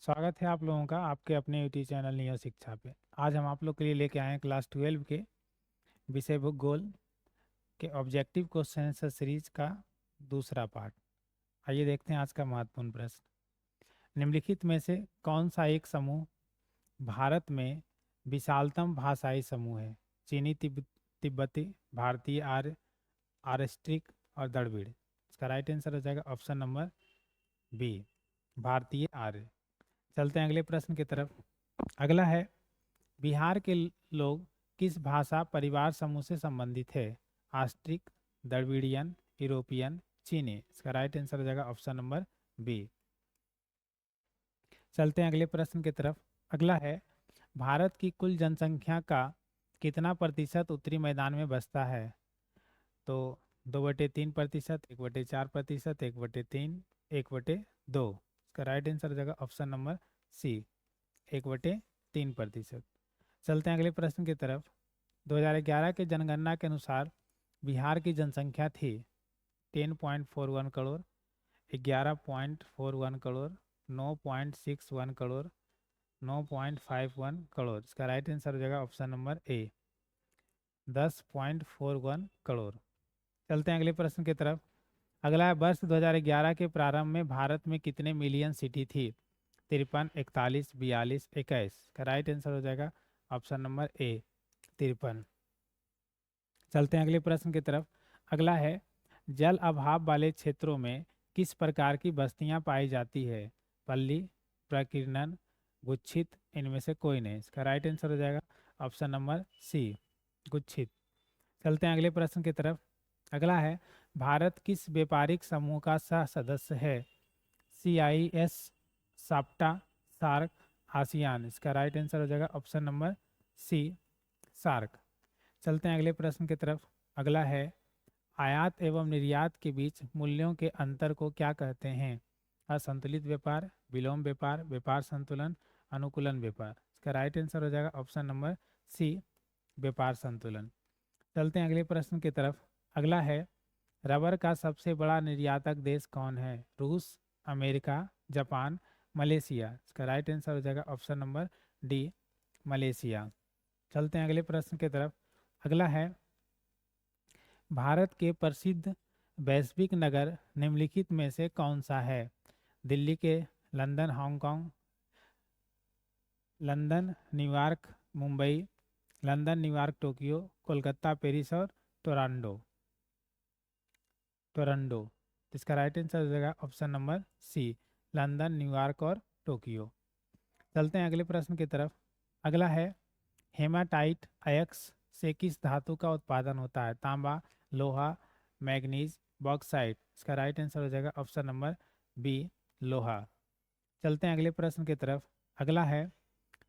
स्वागत है आप लोगों का आपके अपने यूट्यूब चैनल नियो शिक्षा पे। आज हम आप लोग के लिए लेके आए हैं क्लास 12 के विषय भूगोल के ऑब्जेक्टिव क्वेश्चन आंसर सीरीज का दूसरा पार्ट। आइए देखते हैं आज का महत्वपूर्ण प्रश्न। निम्नलिखित में से कौन सा एक समूह भारत में विशालतम भाषाई समूह है? चीनी, तिब्बती, भारतीय, आर्य, आरस्ट्रिक और द्रविड़। इसका राइट आंसर हो जाएगा ऑप्शन नंबर बी, भारतीय आर्य। चलते हैं अगले प्रश्न की तरफ। अगला है, बिहार के लोग किस भाषा परिवार समूह से संबंधित है? आस्ट्रिक, द्रविड़ियन, यूरोपियन, चीनी। इसका राइट आंसर हो जाएगा ऑप्शन नंबर बी। चलते हैं अगले प्रश्न की तरफ। अगला है, भारत की कुल जनसंख्या का कितना प्रतिशत उत्तरी मैदान में बसता है? तो 2/3%, 1/4%, 1/3, 1/2। इसका राइट आंसर हो जाएगा ऑप्शन नंबर सी, 1/3%। चलते हैं अगले प्रश्न की तरफ। 2011 के जनगणना के अनुसार बिहार की जनसंख्या थी 10.41 करोड़, 11.41 करोड़, 9.61 करोड़, 9.51 करोड़। इसका राइट आंसर हो जाएगा ऑप्शन नंबर ए, 10.41 करोड़। चलते हैं अगले प्रश्न की तरफ। अगला है, वर्ष 2011 के प्रारंभ में भारत में कितने मिलियन सिटी थी? 53, 41, 42, 21। का राइट आंसर हो जाएगा ऑप्शन नंबर ए, 53। चलते हैं अगले प्रश्न की तरफ। अगला है, जल अभाव वाले क्षेत्रों में किस प्रकार की बस्तियां पाई जाती है? पल्ली, प्रकीर्णन, गुच्छित, इनमें से कोई नहीं। इसका राइट आंसर हो जाएगा ऑप्शन नंबर सी, गुच्छित। चलते हैं अगले प्रश्न की तरफ। अगला है, भारत किस व्यापारिक समूह का सह सदस्य है? CIS, SAFTA, SAARC, ASEAN. इसका राइट आंसर हो जाएगा ऑप्शन नंबर सी, सार्क। चलते हैं अगले प्रश्न की तरफ। अगला है, आयात एवं निर्यात के बीच मूल्यों के अंतर को क्या कहते हैं? असंतुलित व्यापार, विलोम व्यापार, व्यापार संतुलन, अनुकूलन व्यापार। इसका राइट आंसर हो जाएगा ऑप्शन नंबर सी, व्यापार संतुलन। चलते हैं अगले प्रश्न की तरफ। अगला है, रबर का सबसे बड़ा निर्यातक देश कौन है? रूस, अमेरिका, जापान, मलेशिया। इसका राइट आंसर हो जाएगा ऑप्शन नंबर डी, मलेशिया। चलते हैं अगले प्रश्न की तरफ। अगला है, भारत के प्रसिद्ध वैश्विक नगर निम्नलिखित में से कौन सा है? दिल्ली के, London, Hong Kong, London, New York, Mumbai, London, New York, Tokyo, Kolkata, Paris और टोरंटो। टोरंटो। इसका राइट आंसर हो जाएगा option number C, London, New York और टोक्यो। चलते हैं अगले प्रश्न की तरफ। अगला है, हेमाटाइट अयस्क से किस धातु का उत्पादन होता है? तांबा, लोहा, मैग्नीज, बॉक्साइट। इसका राइट आंसर हो जाएगा ऑप्शन नंबर बी, लोहा। चलते हैं अगले प्रश्न की तरफ। अगला है,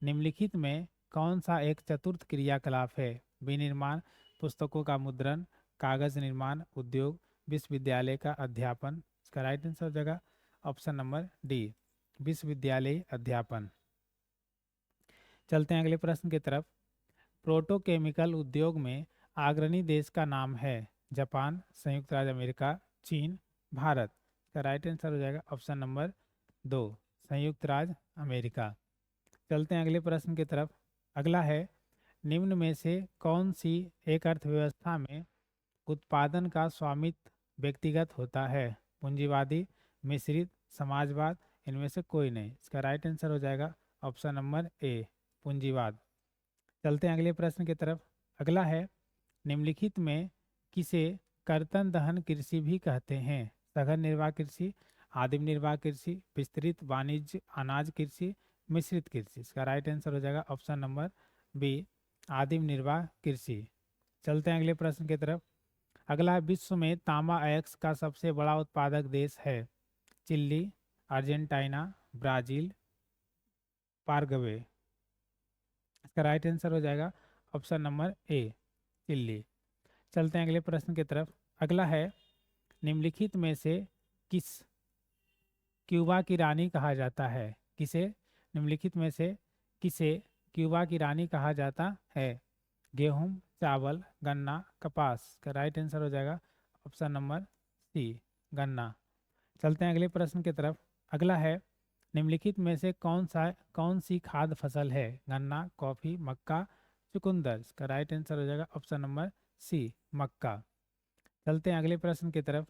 निम्नलिखित में कौन सा एक चतुर्थ क्रियाकलाप है? विनिर्माण, पुस्तकों का मुद्रण, कागज निर्माण उद्योग, विश्वविद्यालय का अध्यापन। इसका राइट आंसर हो जाएगा ऑप्शन नंबर डी, विश्वविद्यालय अध्यापन। चलते हैं अगले प्रश्न की तरफ। प्रोटोकेमिकल उद्योग में अग्रणी देश का नाम है? जापान, संयुक्त राज्य अमेरिका, चीन, भारत। इसका राइट आंसर हो जाएगा ऑप्शन नंबर दो, संयुक्त राज्य अमेरिका। चलते हैं अगले प्रश्न की तरफ। अगला है, निम्न में से कौन सी एक अर्थव्यवस्था में उत्पादन का स्वामित्व व्यक्तिगत होता है? पूंजीवादी, मिश्रित, समाजवाद, इनमें से कोई नहीं। इसका राइट आंसर हो जाएगा ऑप्शन नंबर ए, पूंजीवाद। चलते हैं अगले प्रश्न की तरफ। अगला है, निम्नलिखित में किसे कर्तन दहन कृषि भी कहते हैं? सघन निर्वाह कृषि, आदिम निर्वाह कृषि, विस्तृत वाणिज्य अनाज कृषि, मिश्रित कृषि। इसका राइट आंसर हो जाएगा ऑप्शन नंबर बी, आदिम निर्वाह कृषि। चलते हैं अगले प्रश्न की तरफ। अगला, विश्व में तांबा अयस्क का सबसे बड़ा उत्पादक देश है? Chile, Argentina, Brazil, Paraguay. इसका राइट आंसर हो जाएगा ऑप्शन नंबर ए, चिली। चलते हैं अगले प्रश्न की तरफ। अगला है, निम्नलिखित में से किस क्यूबा की रानी कहा जाता है? किसे निम्नलिखित में से किसे क्यूबा की रानी कहा जाता है? गेहूं, चावल, गन्ना, कपास। का राइट आंसर हो जाएगा ऑप्शन नंबर सी, गन्ना। चलते हैं अगले प्रश्न की तरफ। अगला है, निम्नलिखित में से कौन सी खाद्य फसल है? गन्ना, कॉफी, मक्का, चुकंदर। इसका राइट आंसर हो जाएगा ऑप्शन नंबर सी, मक्का। चलते हैं अगले प्रश्न की तरफ।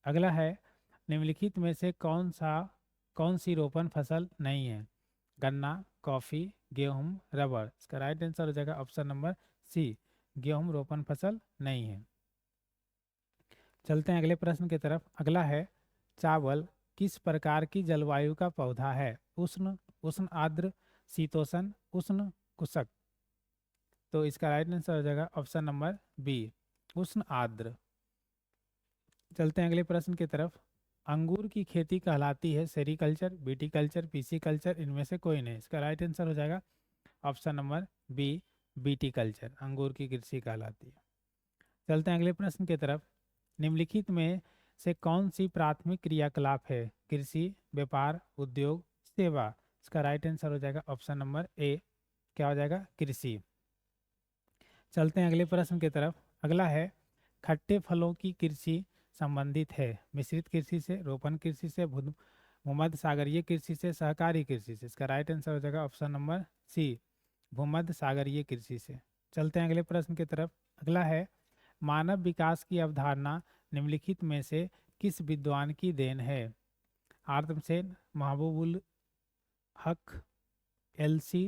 अगला है, निम्नलिखित में से कौन सी रोपण फसल नहीं है? गन्ना, कॉफी, गेहूं, रबर। इसका राइट आंसर हो जाएगा ऑप्शन नंबर सी, गेहूं रोपण फसल नहीं है। चलते हैं अगले प्रश्न की तरफ। अगला है, चावल किस प्रकार की जलवायु का पौधा है? उष्ण, उष्ण आर्द्र, शीतोष्ण, उष्ण कुसक। तो इसका राइट आंसर हो जाएगा ऑप्शन नंबर बी, उष्ण आर्द्र। चलते हैं अगले प्रश्न की तरफ। अंगूर की खेती कहलाती है सेरीकल्चर, विटीकल्चर, पीसीकल्चर, इनमें से कोई नहीं। इसका राइट आंसर हो जाएगा ऑप्शन नंबर बी, विटीकल्चर, अंगूर की कृषि कहलाती है। चलते हैं अगले प्रश्न की तरफ। निम्नलिखित में से कौन सी प्राथमिक क्रियाकलाप है? कृषि, व्यापार, उद्योग, सेवा। इसका राइट आंसर हो जाएगा ऑप्शन नंबर ए, क्या हो जाएगा? कृषि। चलते हैं अगले प्रश्न की तरफ। अगला है, खट्टे फलों की कृषि संबंधित है मिश्रित कृषि से, रोपण कृषि से, भूमध्य सागरीय कृषि से, सहकारी कृषि से। इसका राइट आंसर हो जाएगा ऑप्शन नंबर सी, भूमध्य सागरीय कृषि से। चलते हैं अगले प्रश्न की तरफ। अगला है, मानव विकास की अवधारणा निम्नलिखित में से किस विद्वान की देन है? आर्तसेन, महबूबुल हक, एलसी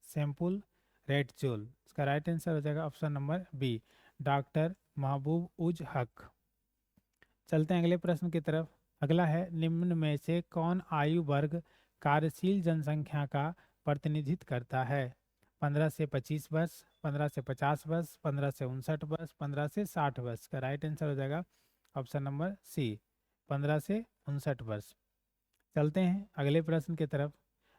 सैम्पुल, रेडचोल। इसका राइट आंसर हो जाएगा ऑप्शन नंबर बी, डॉक्टर महबूब उज हक। चलते हैं अगले प्रश्न की तरफ। अगला है, निम्न में से कौन आयु वर्ग कार्यशील जनसंख्या का प्रतिनिधित्व करता है? 15 से 25 वर्ष, 15 से 50 वर्ष, 15 से 59 वर्ष, 15 से 60 वर्ष। का राइट आंसर हो जाएगा ऑप्शन नंबर सी, 15 से 59 वर्ष। चलते हैं अगले प्रश्न की तरफ।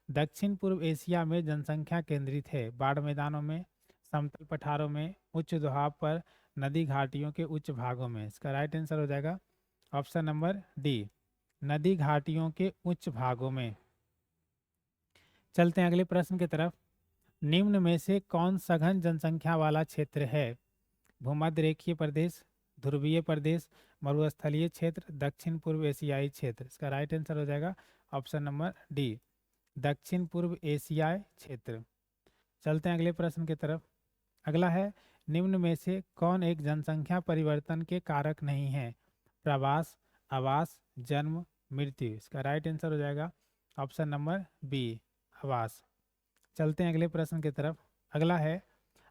दक्षिण पूर्व एशिया में जनसंख्या केंद्रित है बाढ़ मैदानों में, समतल पठारों में, उच्च दोहाब पर, नदी घाटियों के उच्च भागों में। इसका राइट आंसर हो जाएगा ऑप्शन नंबर डी, नदी घाटियों के उच्च भागों में। चलते हैं अगले प्रश्न की तरफ। निम्न में से कौन सघन जनसंख्या वाला क्षेत्र है? भूमध्य रेखीय प्रदेश, ध्रुवीय प्रदेश, मरुस्थलीय क्षेत्र, दक्षिण पूर्व एशियाई क्षेत्र। इसका राइट आंसर हो जाएगा ऑप्शन नंबर डी, दक्षिण पूर्व एशियाई क्षेत्र। चलते हैं अगले प्रश्न की तरफ। अगला है, निम्न में से कौन एक जनसंख्या परिवर्तन के कारक नहीं है? प्रवास, आवास, जन्म, मृत्यु। इसका राइट आंसर हो जाएगा ऑप्शन नंबर बी, आवास। चलते हैं अगले प्रश्न की तरफ। अगला है,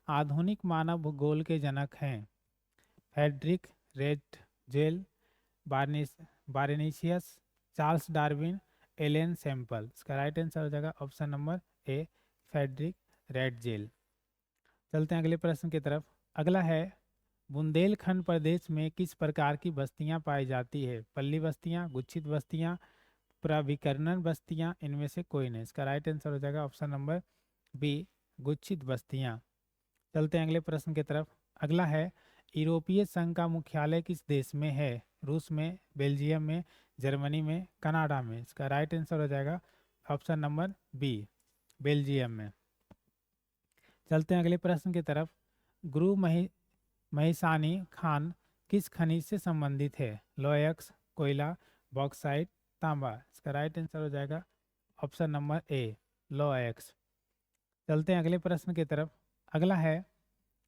आधुनिक मानव भूगोल के जनक हैं Friedrich Ratzel, Varenius, Charles Darwin, Ellen Semple. इसका राइट आंसर हो जाएगा option number A, Friedrich Ratzel. चलते हैं अगले प्रश्न की तरफ। अगला है, बुंदेलखंड प्रदेश में किस प्रकार की बस्तियां पाई जाती है? पल्ली बस्तियां, गुच्छित बस्तियां, प्राविकरण बस्तियां, इनमें से कोई नहीं। इसका राइट आंसर हो जाएगा ऑप्शन नंबर बी, गुच्छित बस्तियां। चलते हैं अगले प्रश्न की तरफ। अगला है, यूरोपीय संघ का मुख्यालय किस देश में है? रूस में, बेल्जियम में, जर्मनी में, कनाडा में। इसका राइट आंसर हो जाएगा ऑप्शन नंबर बी, बेल्जियम में। चलते हैं अगले प्रश्न की तरफ। गुरु महिसानी खान किस खनिज से संबंधित है? लोयक्स, कोयला, बॉक्साइट, तांबा। इसका राइट आंसर हो जाएगा ऑप्शन नंबर ए, लोयक्स। चलते हैं अगले प्रश्न की तरफ। अगला है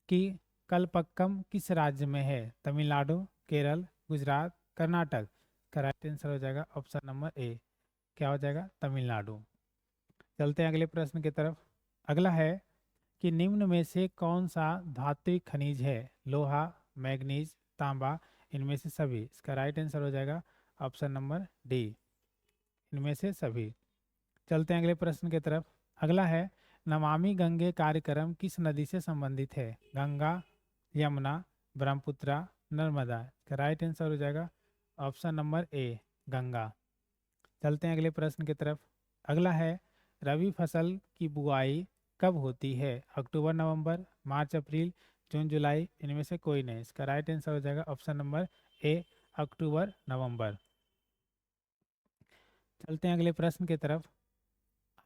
कि कलपक्कम किस राज्य में है? तमिलनाडु, केरल, गुजरात, कर्नाटक। का राइट आंसर हो जाएगा ऑप्शन नंबर ए, क्या हो जाएगा? तमिलनाडु। चलते हैं अगले प्रश्न की तरफ। अगला है कि निम्न में से कौन सा धात्विक खनिज है? लोहा, मैग्नीज, तांबा, इनमें से सभी। इसका राइट आंसर हो जाएगा ऑप्शन नंबर डी, इनमें से सभी। चलते हैं अगले प्रश्न की तरफ। अगला है, नमामि गंगे कार्यक्रम किस नदी से संबंधित है? गंगा, यमुना, ब्रह्मपुत्रा, नर्मदा। इसका राइट आंसर हो जाएगा ऑप्शन नंबर ए, गंगा। चलते हैं अगले प्रश्न की तरफ। अगला है, रबी फसल की बुआई कब होती है? अक्टूबर नवंबर, मार्च अप्रैल, जून जुलाई, इनमें से कोई नहीं। इसका राइट आंसर हो जाएगा ऑप्शन नंबर ए, अक्टूबर नवंबर। चलते हैं अगले प्रश्न की तरफ।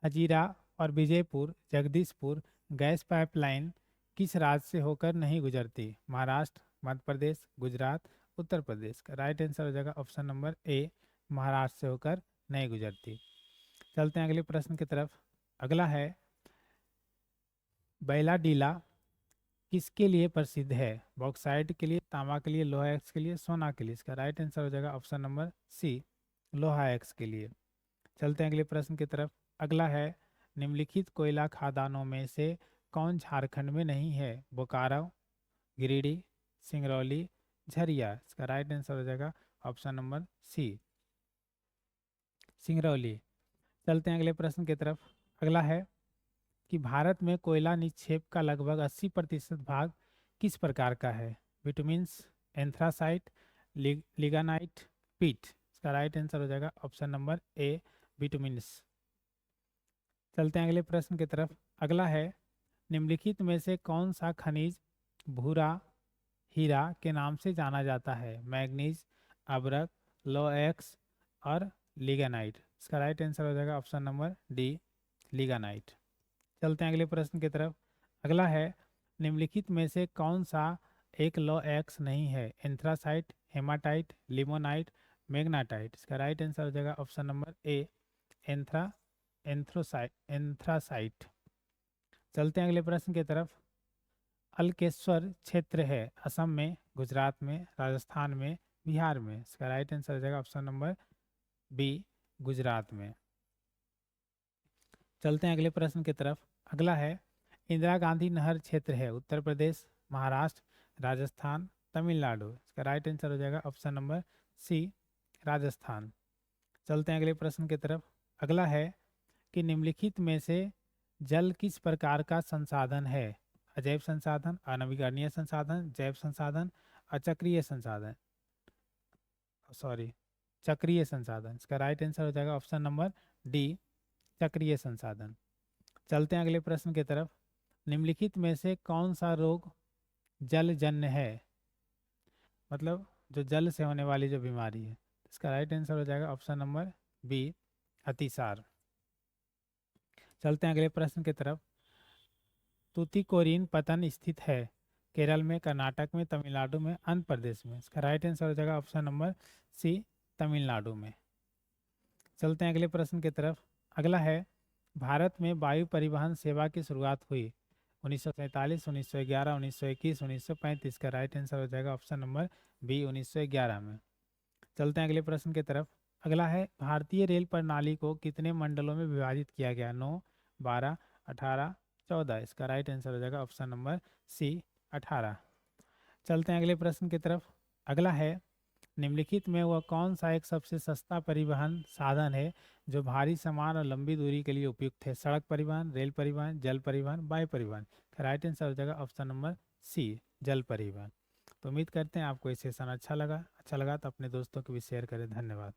हजीरा और विजयपुर जगदीशपुर गैस पाइपलाइन किस राज्य से होकर नहीं गुजरती? महाराष्ट्र, मध्य प्रदेश, गुजरात, उत्तर प्रदेश। का राइट आंसर हो जाएगा ऑप्शन नंबर ए, महाराष्ट्र से होकर नहीं गुजरती। चलते हैं अगले प्रश्न की तरफ। अगला है बैलाडीला किसके लिए प्रसिद्ध है? बॉक्साइट के लिए, तांबा के लिए, लोहा एक्स के लिए, सोना के लिए। इसका राइट आंसर हो जाएगा ऑप्शन नंबर सी, लोहा एक्स के लिए। चलते हैं अगले प्रश्न की तरफ। अगला है निम्नलिखित कोयला खदानों में से कौन झारखंड में नहीं है? बोकारो, गिरिडीह, सिंगरौली, झरिया। इसका राइट आंसर हो जाएगा ऑप्शन नंबर सी, सिंगरौली। चलते हैं अगले प्रश्न की तरफ। अगला है कि भारत में कोयला निक्षेप का लगभग 80% भाग किस प्रकार का है? विटामिन्स, एंथ्रासाइट, लिग्नाइट, पीट। इसका राइट आंसर हो जाएगा ऑप्शन नंबर ए, विटामिन्स। चलते हैं अगले प्रश्न की तरफ। अगला है निम्नलिखित में से कौन सा खनिज भूरा हीरा के नाम से जाना जाता है? मैग्नीज, अभ्रक, लोएक्स और लिग्नाइट। इसका राइट आंसर हो जाएगा ऑप्शन नंबर डी, लिग्नाइट। चलते हैं अगले प्रश्न की तरफ। अगला है निम्नलिखित में से कौन सा एक लोएक्स नहीं है? Anthracite, hematite, limonite, magnetite. इसका राइट आंसर हो जाएगा ऑप्शन नंबर ए, एंथ्रासाइट। चलते हैं अगले प्रश्न की तरफ। अलकेश्वर क्षेत्र है असम में, गुजरात में, राजस्थान में, बिहार में। इसका राइट आंसर हो जाएगा ऑप्शन नंबर बी, गुजरात में। चलते हैं अगले प्रश्न की तरफ। अगला है इंदिरा गांधी नहर क्षेत्र है उत्तर प्रदेश, महाराष्ट्र, राजस्थान, तमिलनाडु। इसका राइट आंसर हो जाएगा ऑप्शन नंबर सी, राजस्थान। चलते हैं अगले प्रश्न की तरफ। अगला है कि निम्नलिखित में से जल किस प्रकार का संसाधन है? अजैव संसाधन, अनवीकरणीय संसाधन, जैव संसाधन, अचक्रीय संसाधन। सॉरी, चक्रीय संसाधन। इसका राइट आंसर हो जाएगा ऑप्शन नंबर डी, चक्रीय संसाधन। चलते हैं अगले प्रश्न की तरफ। निम्नलिखित में से कौन सा रोग जलजन्य है? मतलब जो जल से होने वाली जो बीमारी है। इसका राइट आंसर हो जाएगा ऑप्शन नंबर बी, अतिसार। चलते हैं अगले प्रश्न की तरफ। तूतीकोरिन पतन स्थित है केरल में, कर्नाटक में, तमिलनाडु में, आंध्र प्रदेश में। इसका राइट आंसर हो जाएगा ऑप्शन नंबर सी, तमिलनाडु में। चलते हैं अगले प्रश्न की तरफ। अगला है भारत में वायु परिवहन सेवा की शुरुआत हुई 1947, 1911, 1921, 1935। का राइट आंसर हो जाएगा ऑप्शन नंबर बी, 1911 में। चलते हैं अगले प्रश्न की तरफ। अगला है भारतीय रेल प्रणाली को कितने मंडलों में विभाजित किया गया? 9, 12, 18, 14। इसका राइट आंसर हो जाएगा ऑप्शन नंबर सी, 18। चलते हैं अगले प्रश्न की तरफ। अगला है निम्नलिखित में वह कौन सा एक सबसे सस्ता परिवहन साधन है जो भारी सामान और लंबी दूरी के लिए उपयुक्त है? सड़क परिवहन, रेल परिवहन, जल परिवहन, वायु परिवहन। राइट आंसर हो जाएगा ऑप्शन नंबर सी, जल परिवहन। तो उम्मीद करते हैं आपको ये सेशन अच्छा लगा तो अपने दोस्तों को भी शेयर करें। धन्यवाद।